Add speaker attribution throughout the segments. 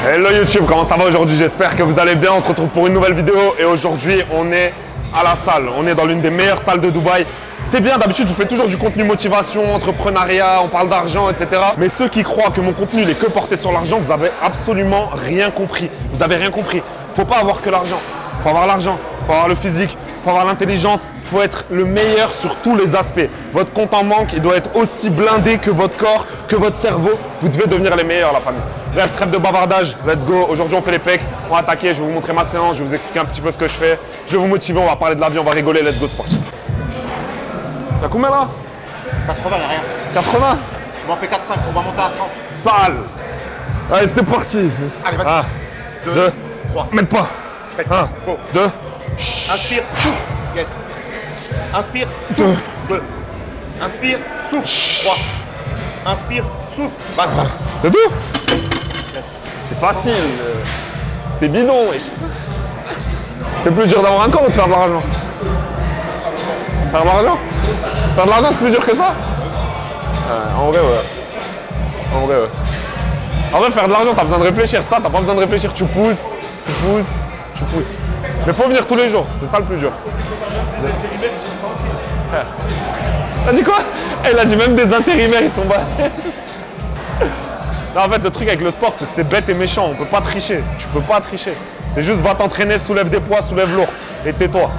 Speaker 1: Hello YouTube, comment ça va aujourd'hui? J'espère que vous allez bien. On se retrouve pour une nouvelle vidéo et aujourd'hui on est à la salle. On est dans l'une des meilleures salles de Dubaï. C'est bien, d'habitude je vous fais toujours du contenu motivation, entrepreneuriat, on parle d'argent, etc. Mais ceux qui croient que mon contenu n'est que porté sur l'argent, vous avez absolument rien compris. Vous avez rien compris. Faut pas avoir que l'argent. Faut avoir l'argent, faut avoir le physique, faut avoir l'intelligence, il faut être le meilleur sur tous les aspects. Votre compte en banque, il doit être aussi blindé que votre corps, que votre cerveau. Vous devez devenir les meilleurs, la famille. Bref, trêve de bavardage, let's go. Aujourd'hui, on fait les pecs, on va attaquer, je vais vous montrer ma séance, je vais vous expliquer un petit peu ce que je fais. Je vais vous motiver, on va parler de la vie, on va rigoler, let's go, c'est parti. T'as combien là?
Speaker 2: 80, y'a rien.
Speaker 1: 80?
Speaker 2: Je m'en fais 4-5, on va monter à 100.
Speaker 1: Sale. Allez, c'est parti.
Speaker 2: Allez, vas-y.
Speaker 1: 1, 2,
Speaker 2: 3.
Speaker 1: même pas. 1, 2.
Speaker 2: Inspire, souffle. Yes. Inspire, souffle. 2. Inspire, souffle. 3. Inspire, souffle. Basta.
Speaker 1: C'est tout? C'est facile. C'est bidon. C'est plus dur d'avoir un corps ou de faire de l'argent? Faire de l'argent? Faire de l'argent, c'est plus dur que ça? En vrai, ouais. En vrai, ouais. En vrai, faire de l'argent, t'as besoin de réfléchir. Ça, t'as pas besoin de réfléchir. Tu pousses, tu pousses, tu pousses. Mais faut venir tous les jours. C'est ça le plus dur.
Speaker 2: Les intérimaires, ils sont tankés.
Speaker 1: T'as dit quoi? Elle a dit même des intérimaires, ils sont bas. Non, en fait, le truc avec le sport, c'est que c'est bête et méchant. On peut pas tricher. Tu peux pas tricher. C'est juste va t'entraîner, soulève des poids, soulève lourd. Et tais-toi.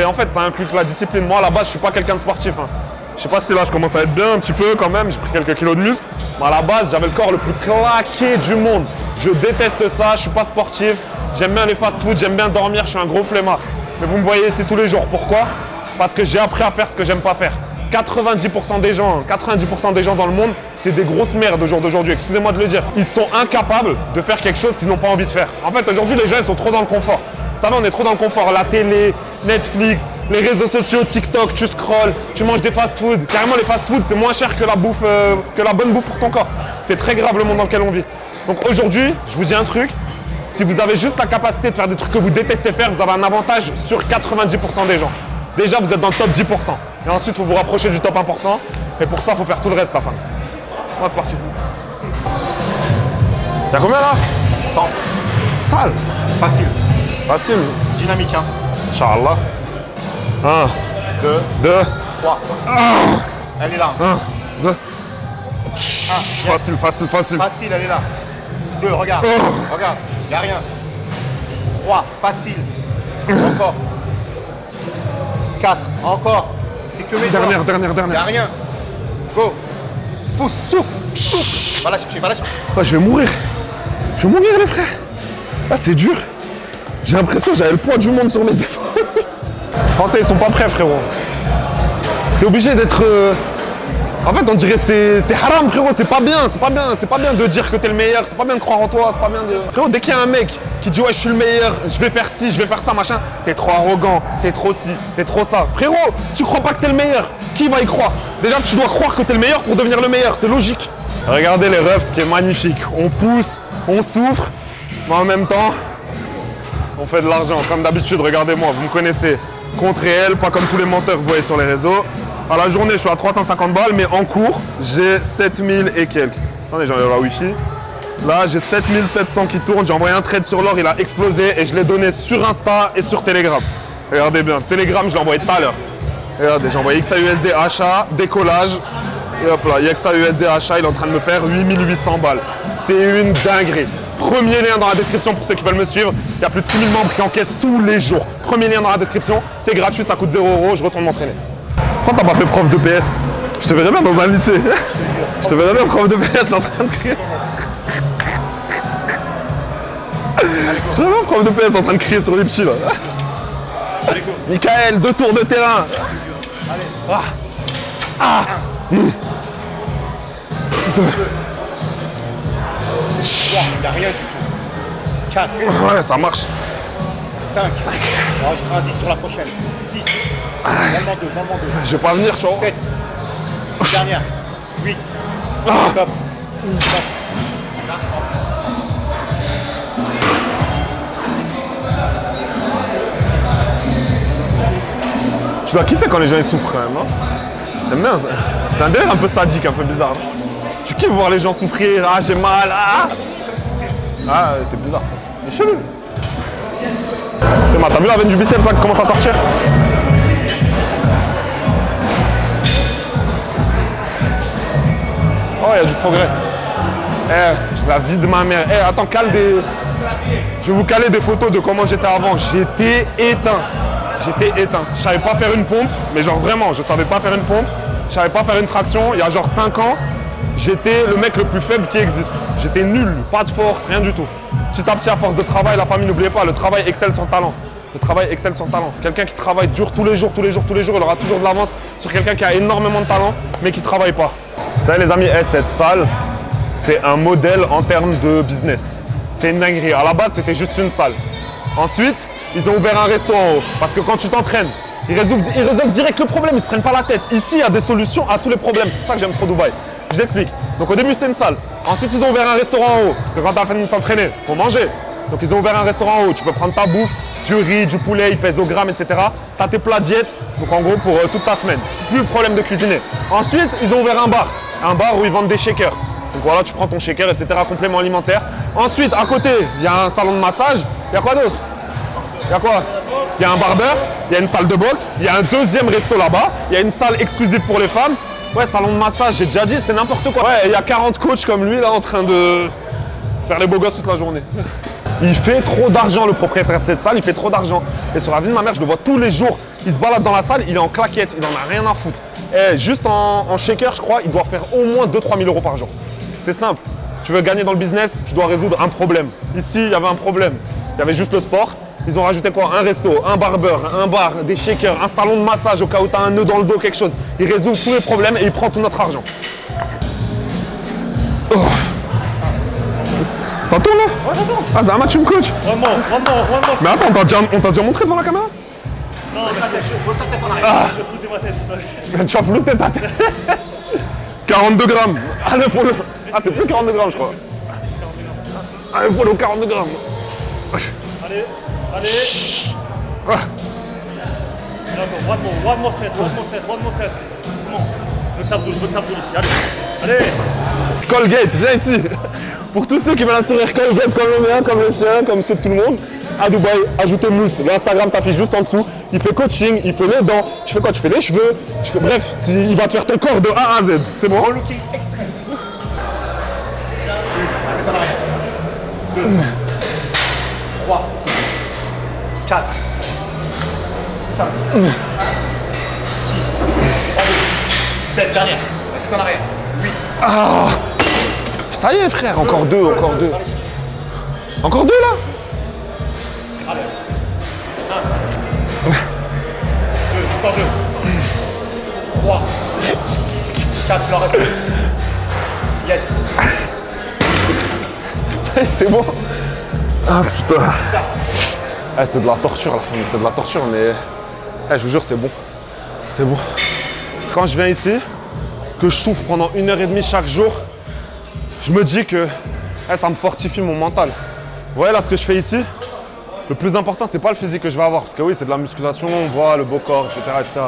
Speaker 1: En fait, ça implique la discipline. Moi, à la base, je suis pas quelqu'un de sportif. Hein. Je sais pas si là, je commence à être bien un petit peu quand même. J'ai pris quelques kilos de muscle. Mais à la base, j'avais le corps le plus claqué du monde. Je déteste ça. Je suis pas sportif. J'aime bien les fast-food. J'aime bien dormir. Je suis un gros flemmard. Mais vous me voyez ici tous les jours. Pourquoi? Parce que j'ai appris à faire ce que j'aime pas faire. 90% des gens, 90% des gens dans le monde, c'est des grosses merdes au jour d'aujourd'hui. Excusez-moi de le dire. Ils sont incapables de faire quelque chose qu'ils n'ont pas envie de faire. En fait, aujourd'hui, les gens, ils sont trop dans le confort. Ça va, on est trop dans le confort. La télé, Netflix, les réseaux sociaux, TikTok, tu scrolles, tu manges des fast-food. Carrément, les fast-food, c'est moins cher que la bouffe, que la bonne bouffe pour ton corps. C'est très grave le monde dans lequel on vit. Donc aujourd'hui, je vous dis un truc. Si vous avez juste la capacité de faire des trucs que vous détestez faire, vous avez un avantage sur 90% des gens. Déjà, vous êtes dans le top 10%. Et ensuite, il faut vous rapprocher du top 1%. Et pour ça, il faut faire tout le reste, la femme. Moi, c'est parti. T'as combien là?
Speaker 2: 100.
Speaker 1: Sale.
Speaker 2: Facile.
Speaker 1: Facile.
Speaker 2: Dynamique, hein.
Speaker 1: Inch'Allah. 1, 2,
Speaker 2: 3. Elle est là.
Speaker 1: 1, 2. Facile, facile, facile.
Speaker 2: Facile, elle est là. 2, regarde. Regarde, y'a rien. 3, facile. Encore. 4, encore. C'est que mes doigts.
Speaker 1: Dernière.
Speaker 2: Y'a rien. Go. Pousse, souffle, souffle. Va la chercher, va la chercher.
Speaker 1: Ouais, je vais mourir. Je vais mourir, les frères. Là, c'est dur. J'ai l'impression que j'avais le poids du monde sur mes épaules. Les Français, ils sont pas prêts, frérot. T'es obligé d'être... En fait, on dirait c'est haram, frérot. C'est pas bien, c'est pas bien. C'est pas bien de dire que t'es le meilleur. C'est pas bien de croire en toi. C'est pas bien de... Frérot, dès qu'il y a un mec qui dit « Ouais, je suis le meilleur. Je vais faire ci, je vais faire ça, machin. » T'es trop arrogant. T'es trop ci. T'es trop ça. Frérot, si tu crois pas que t'es le meilleur, qui va y croire? Déjà, tu dois croire que t'es le meilleur pour devenir le meilleur. C'est logique. Regardez les refs, ce qui est magnifique. On pousse, on souffre, mais en même temps... On fait de l'argent, comme d'habitude, regardez-moi, vous me connaissez. Compte réel, pas comme tous les menteurs que vous voyez sur les réseaux. À la journée, je suis à 350 balles, mais en cours, j'ai 7000 et quelques. Attendez, j'ai enlevé la Wi-Fi. Là, j'ai 7700 qui tournent. J'ai envoyé un trade sur l'or, il a explosé et je l'ai donné sur Insta et sur Telegram. Regardez bien, Telegram, je l'ai envoyé tout à l'heure. Regardez, j'ai envoyé XAUSD achat, décollage. Et hop là, XAUSD achat, il est en train de me faire 8800 balles. C'est une dinguerie. Premier lien dans la description pour ceux qui veulent me suivre. Il y a plus de 6000 membres qui encaissent tous les jours. Premier lien dans la description. C'est gratuit, ça coûte 0 €. Je retourne m'entraîner. Pourquoi t'as pas fait prof de PS? Je te verrais bien dans un lycée. Je te verrais bien prof de PS en train de crier. Je te verrais bien prof de PS en train de crier sur les petits là. Michael, 2 tours de terrain.
Speaker 2: Allez. 3, y'a rien du tout. 4.
Speaker 1: Ouais, ça marche.
Speaker 2: 5. Oh, je ferai un 10 sur la prochaine. 6. Normalement 2, normalement 2.
Speaker 1: Je vais pas venir, tu vois.
Speaker 2: 7. Dernière. 8. Stop. Stop.
Speaker 1: Tu dois kiffer quand les gens ils souffrent quand même, non? J'aime bien ça. C'est un délire un peu sadique, un peu bizarre. Tu kiffes voir les gens souffrir, ah j'ai mal, ah. Ah, t'es bizarre. Il est chelou. Thomas, t'as vu la veine du biceps là qui commence à sortir? Oh, il y a du progrès. J'ai la vie de ma mère. Attends, cale des... Je vais vous caler des photos de comment j'étais avant. J'étais éteint. J'étais éteint. Je savais pas faire une pompe, mais genre vraiment, je savais pas faire une pompe. Je savais pas faire une traction. Il y a genre 5 ans, j'étais le mec le plus faible qui existe. J'étais nul, pas de force, rien du tout. Petit à petit, à force de travail, la famille, n'oubliez pas, le travail excelle son talent. Le travail excelle son talent. Quelqu'un qui travaille dur tous les jours, il aura toujours de l'avance sur quelqu'un qui a énormément de talent, mais qui ne travaille pas. Vous savez les amis, cette salle, c'est un modèle en termes de business. C'est une dinguerie. À la base, c'était juste une salle. Ensuite, ils ont ouvert un resto en haut. Parce que quand tu t'entraînes, ils résolvent direct le problème, ils ne se prennent pas la tête. Ici, il y a des solutions à tous les problèmes. C'est pour ça que j'aime trop Dubaï. Je vous explique. Donc au début, c'était une salle. Ensuite, ils ont ouvert un restaurant en haut. Parce que quand tu as fini de t'entraîner, il faut manger. Donc ils ont ouvert un restaurant en haut. Tu peux prendre ta bouffe, du riz, du poulet, il pèse au gramme, etc. Tu as tes plats diète. Donc en gros, pour toute ta semaine. Plus le problème de cuisiner. Ensuite, ils ont ouvert un bar. Un bar où ils vendent des shakers. Donc voilà, tu prends ton shaker, etc. Complément alimentaire. Ensuite, à côté, il y a un salon de massage. Il y a quoi d'autre? Il y a quoi? Il y a un barbeur, il y a une salle de boxe, il y a un deuxième resto là-bas, il y a une salle exclusive pour les femmes. Ouais, salon de massage, j'ai déjà dit, c'est n'importe quoi. Ouais, il y a 40 coachs comme lui là en train de faire les beaux gosses toute la journée. Il fait trop d'argent, le propriétaire de cette salle, il fait trop d'argent. Et sur la vie de ma mère, je le vois tous les jours. Il se balade dans la salle, il est en claquette, il en a rien à foutre. Et juste en shaker, je crois, il doit faire au moins 2-3 000 € par jour. C'est simple. Tu veux gagner dans le business, tu dois résoudre un problème. Ici, il y avait un problème. Il y avait juste le sport. Ils ont rajouté quoi? Un resto, un barbeur, un bar, des shakers, un salon de massage au cas où tu as un nœud dans le dos, quelque chose. Il résout tous les problèmes et il prend tout notre argent. Oh. Ça tourne là?
Speaker 3: Ouais, ça tourne.
Speaker 1: Ah, Zama, tu me coaches?
Speaker 3: One more.
Speaker 1: Mais attends, on t'a déjà montré devant la caméra?
Speaker 3: Non, mais je floutais ma tête.
Speaker 1: Tu as flouté ta tête. 42 grammes. Ah, le follow. Ah, c'est plus 42 grammes, je crois. Ah, le follow 42 grammes.
Speaker 3: Allez.
Speaker 1: Ah.
Speaker 3: One more set. Bon. Je veux que ça bouge ici. Allez.
Speaker 1: Colgate, viens ici. Pour tous ceux qui veulent un sourire Colgate comme le mien, comme le sien, comme ceux de tout le monde, à Dubaï, ajoutez Mousse. L'Instagram t'affiche juste en dessous. Il fait coaching, il fait les dents. Tu fais quoi? Tu fais les cheveux. Bref, il va te faire ton corps de A à Z. C'est bon?
Speaker 2: Looking extrême. Arrête en arrière. 2, 3, 4, 5, 6, 7, dernière. Reste en arrière. 8.
Speaker 1: Ah, ça y est frère, encore deux. Encore deux là?
Speaker 2: Allez. 1. 2, encore 2. 3. 4, tu l'en restes. Yes.
Speaker 1: Ça y est, c'est bon. Ah putain. C'est de la torture la famille, c'est de la torture, mais je vous jure, c'est bon. C'est bon. Quand je viens ici, que je souffre pendant 1h30 chaque jour, je me dis que ça me fortifie mon mental. Vous voyez là ce que je fais ici? Le plus important, c'est pas le physique que je vais avoir, parce que oui, c'est de la musculation, on voit le beau corps, etc.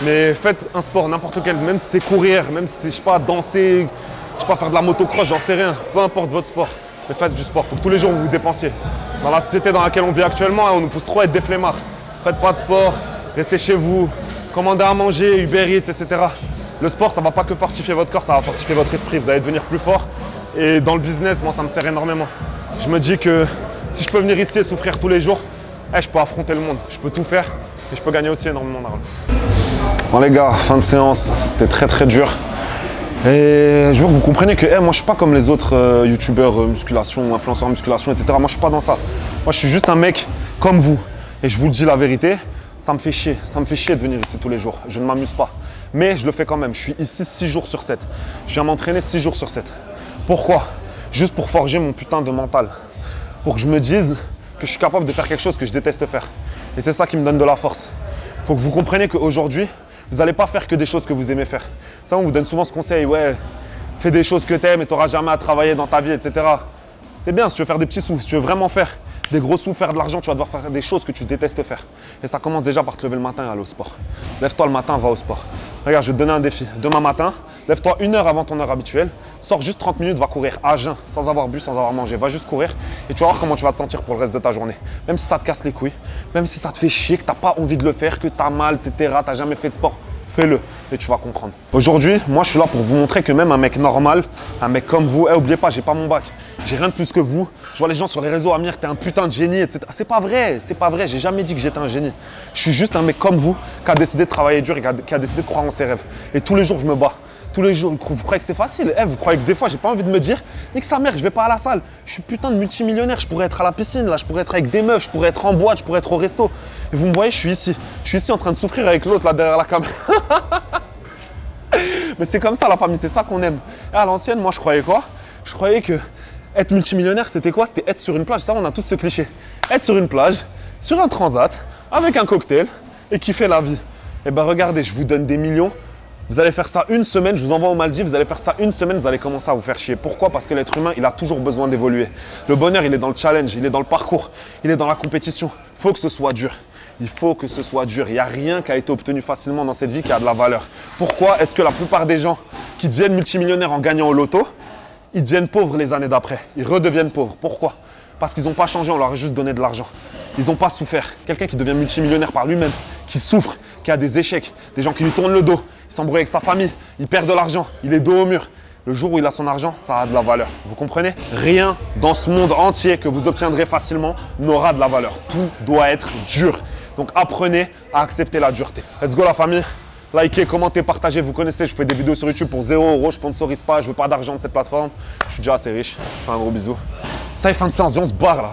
Speaker 1: Mais faites un sport, n'importe lequel, même si c'est courir, même si c'est, je sais pas, danser, je sais pas, faire de la motocross, j'en sais rien. Peu importe votre sport, mais faites du sport. Il faut que tous les jours vous vous dépensiez. Dans la société dans laquelle on vit actuellement, on nous pousse trop à être des flemmards. Faites pas de sport, restez chez vous, commandez à manger, Uber Eats, etc. Le sport, ça va pas que fortifier votre corps, ça va fortifier votre esprit. Vous allez devenir plus fort. Et dans le business, moi, ça me sert énormément. Je me dis que si je peux venir ici et souffrir tous les jours, je peux affronter le monde. Je peux tout faire et je peux gagner aussi énormément d'argent. Bon les gars, fin de séance, c'était très dur. Et je veux que vous compreniez que moi je suis pas comme les autres youtubeurs musculation, influenceurs musculation, etc. Moi je suis pas dans ça. Moi je suis juste un mec comme vous. Et je vous le dis la vérité, ça me fait chier. Ça me fait chier de venir ici tous les jours. Je ne m'amuse pas. Mais je le fais quand même. Je suis ici 6 jours sur 7. Je viens m'entraîner 6 jours sur 7. Pourquoi? Juste pour forger mon putain de mental. Pour que je me dise que je suis capable de faire quelque chose que je déteste faire. Et c'est ça qui me donne de la force. Il faut que vous compreniez qu'aujourd'hui, vous n'allez pas faire que des choses que vous aimez faire. Ça, on vous donne souvent ce conseil, ouais, fais des choses que tu aimes et tu n'auras jamais à travailler dans ta vie, etc. C'est bien si tu veux faire des petits sous, si tu veux vraiment faire des gros sous, faire de l'argent, tu vas devoir faire des choses que tu détestes faire. Et ça commence déjà par te lever le matin et aller au sport. Lève-toi le matin, va au sport. Regarde, je vais te donner un défi. Demain matin, lève-toi 1 heure avant ton heure habituelle. Sors juste 30 minutes, va courir à jeun, sans avoir bu, sans avoir mangé. Va juste courir et tu vas voir comment tu vas te sentir pour le reste de ta journée. Même si ça te casse les couilles, même si ça te fait chier, que tu n'as pas envie de le faire, que tu as mal, etc., tu n'as jamais fait de sport, fais-le et tu vas comprendre. Aujourd'hui, moi, je suis là pour vous montrer que même un mec normal, un mec comme vous, n'oubliez pas, j'ai pas mon bac. J'ai rien de plus que vous. Je vois les gens sur les réseaux, Amir, t'es un putain de génie, etc. C'est pas vrai, c'est pas vrai. J'ai jamais dit que j'étais un génie. Je suis juste un mec comme vous qui a décidé de travailler dur et qui a décidé de croire en ses rêves. Et tous les jours, je me bats. Tous les jours, vous croyez que c'est facile? Vous croyez que des fois, j'ai pas envie de me dire, nique sa mère, je vais pas à la salle. Je suis putain de multimillionnaire. Je pourrais être à la piscine, là. Je pourrais être avec des meufs. Je pourrais être en boîte. Je pourrais être au resto. Et vous me voyez, je suis ici. Je suis ici en train de souffrir avec l'autre, là, derrière la caméra. Mais c'est comme ça, la famille. C'est ça qu'on aime. Et à l'ancienne, moi, je croyais quoi? Je croyais que être multimillionnaire, c'était quoi? C'était être sur une plage. Ça, on a tous ce cliché. Être sur une plage, sur un transat, avec un cocktail et kiffer la vie. Et ben regardez, je vous donne des millions. Vous allez faire ça une semaine, je vous envoie aux Maldives, vous allez faire ça une semaine, vous allez commencer à vous faire chier. Pourquoi? Parce que l'être humain, il a toujours besoin d'évoluer. Le bonheur, il est dans le challenge, il est dans le parcours, il est dans la compétition. Il faut que ce soit dur. Il faut que ce soit dur. Il n'y a rien qui a été obtenu facilement dans cette vie qui a de la valeur. Pourquoi est-ce que la plupart des gens qui deviennent multimillionnaires en gagnant au loto, ils deviennent pauvres les années d'après? Ils redeviennent pauvres. Pourquoi? Parce qu'ils n'ont pas changé, on leur a juste donné de l'argent. Ils n'ont pas souffert. Quelqu'un qui devient multimillionnaire par lui-même, qui souffre, qui a des échecs, des gens qui lui tournent le dos, il s'embrouille avec sa famille, il perd de l'argent, il est dos au mur. Le jour où il a son argent, ça a de la valeur. Vous comprenez? Rien dans ce monde entier que vous obtiendrez facilement n'aura de la valeur. Tout doit être dur. Donc apprenez à accepter la dureté. Let's go la famille. Likez, commentez, partagez. Vous connaissez, je fais des vidéos sur YouTube pour 0 €. Je sponsorise pas, je veux pas d'argent de cette plateforme. Je suis déjà assez riche. Je fais un gros bisou. Ça y est, fin de séance, on se barre là.